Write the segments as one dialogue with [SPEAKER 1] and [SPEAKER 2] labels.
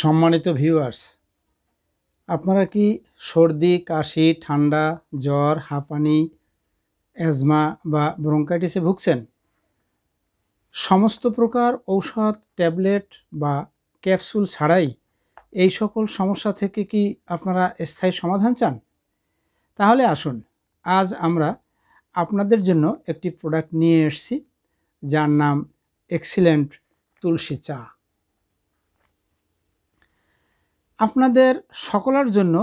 [SPEAKER 1] সম্মানিত ভিউয়ার্স, আপনারা কি সর্দি, কাশি, ঠান্ডা, জ্বর, হাঁপানি, অ্যাজমা বা ব্রঙ্কাইটিসে ভুগছেন? সমস্ত প্রকার ঔষধ, ট্যাবলেট বা ক্যাপসুল ছাড়াই এই সকল সমস্যা থেকে কি আপনারা স্থায়ী সমাধান চান? তাহলে আসুন, আজ আমরা আপনাদের জন্য একটি প্রোডাক্ট নিয়ে এসেছি যার নাম এক্সিলেন্ট তুলসী চা। আপনাদের সকলের জন্য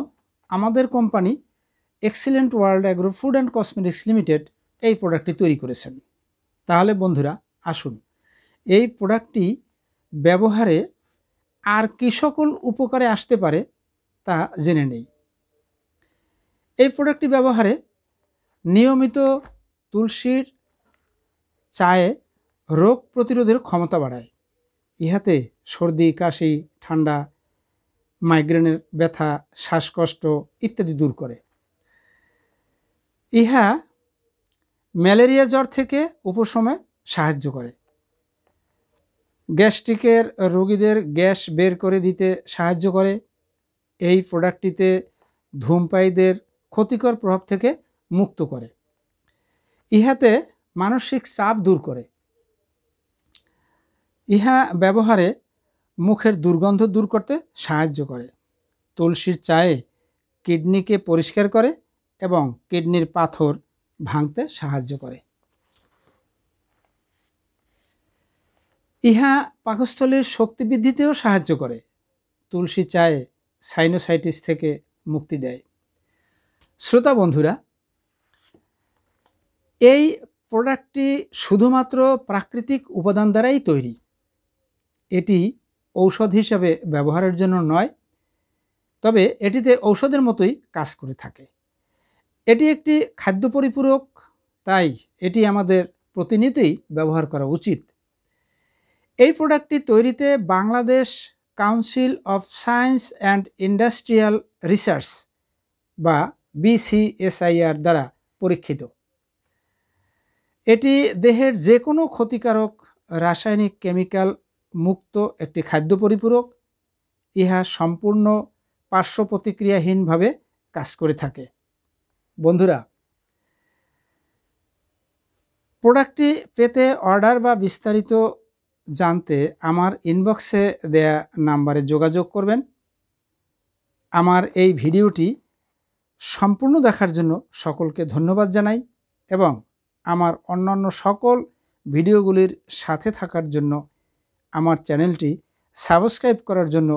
[SPEAKER 1] আমাদের company excellent world agro food and cosmetics limited এই প্রোডাক্টটি তৈরি করেছেন। তাহলে বন্ধুরা আসুন, এই প্রোডাক্টটি ব্যবহারে আর কী সকল উপকারে আসতে পারে তা জেনে নেই। এই প্রোডাক্টটি ব্যবহারে নিয়মিত তুলসীর চায়ে রোগ প্রতিরোধের ক্ষমতা বাড়ায়। ইহাতে সর্দি, কাশি, ঠান্ডা, মাইগ্রেনের ব্যথা, শ্বাসকষ্ট ইত্যাদি দূর করে। ইহা ম্যালেরিয়া জ্বর থেকে উপশমে সাহায্য করে। গ্যাস্ট্রিকের রোগীদের গ্যাস বের করে দিতে সাহায্য করে। এই প্রোডাক্টটিতে ধূমপায়ীদের ক্ষতিকর প্রভাব থেকে মুক্ত করে। ইহাতে মানসিক চাপ দূর করে। ইহা ব্যবহারে মুখের দুর্গন্ধ দূর করতে সাহায্য করে। তুলসীর চায়ে কিডনিকে পরিষ্কার করে এবং কিডনির পাথর ভাঙতে সাহায্য করে। ইহা পাকস্থলীর শক্তি বৃদ্ধিতেও সাহায্য করে। তুলসী চায়ে সাইনোসাইটিস থেকে মুক্তি দেয়। শ্রোতা বন্ধুরা, এই প্রোডাক্টটি শুধুমাত্র প্রাকৃতিক উপাদান দ্বারাই তৈরি। এটি ঔষধ হিসাবে ব্যবহারের জন্য নয়, তবে এটিতে ঔষধের মতোই কাজ করে থাকে। এটি একটি খাদ্য পরিপূরক, তাই এটি আমাদের প্রতিনিয়তই ব্যবহার করা উচিত। এই প্রোডাক্টটি তৈরিতে Bangladesh council of science and industrial research বা BCSIR দ্বারা পরীক্ষিত। এটি দেহের যে কোনো ক্ষতিকারক রাসায়নিক কেমিক্যাল মুক্ত একটি খাদ্য পরিপূরক। ইহা সম্পূর্ণ পার্শ্ব প্রতিক্রিয়াহীনভাবে কাজ করে থাকে। বন্ধুরা, প্রোডাক্টটি পেতে অর্ডার বা বিস্তারিত জানতে আমার ইনবক্সে দেয়া নাম্বারে যোগাযোগ করবেন। আমার এই ভিডিওটি সম্পূর্ণ দেখার জন্য সকলকে ধন্যবাদ জানাই এবং আমার অন্যান্য সকল ভিডিওগুলির সাথে থাকার জন্য আমার চ্যানেলটি সাবস্ক্রাইব করার জন্য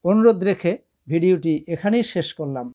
[SPEAKER 1] অনুরোধ রেখে ভিডিওটি এখানেই শেষ করলাম।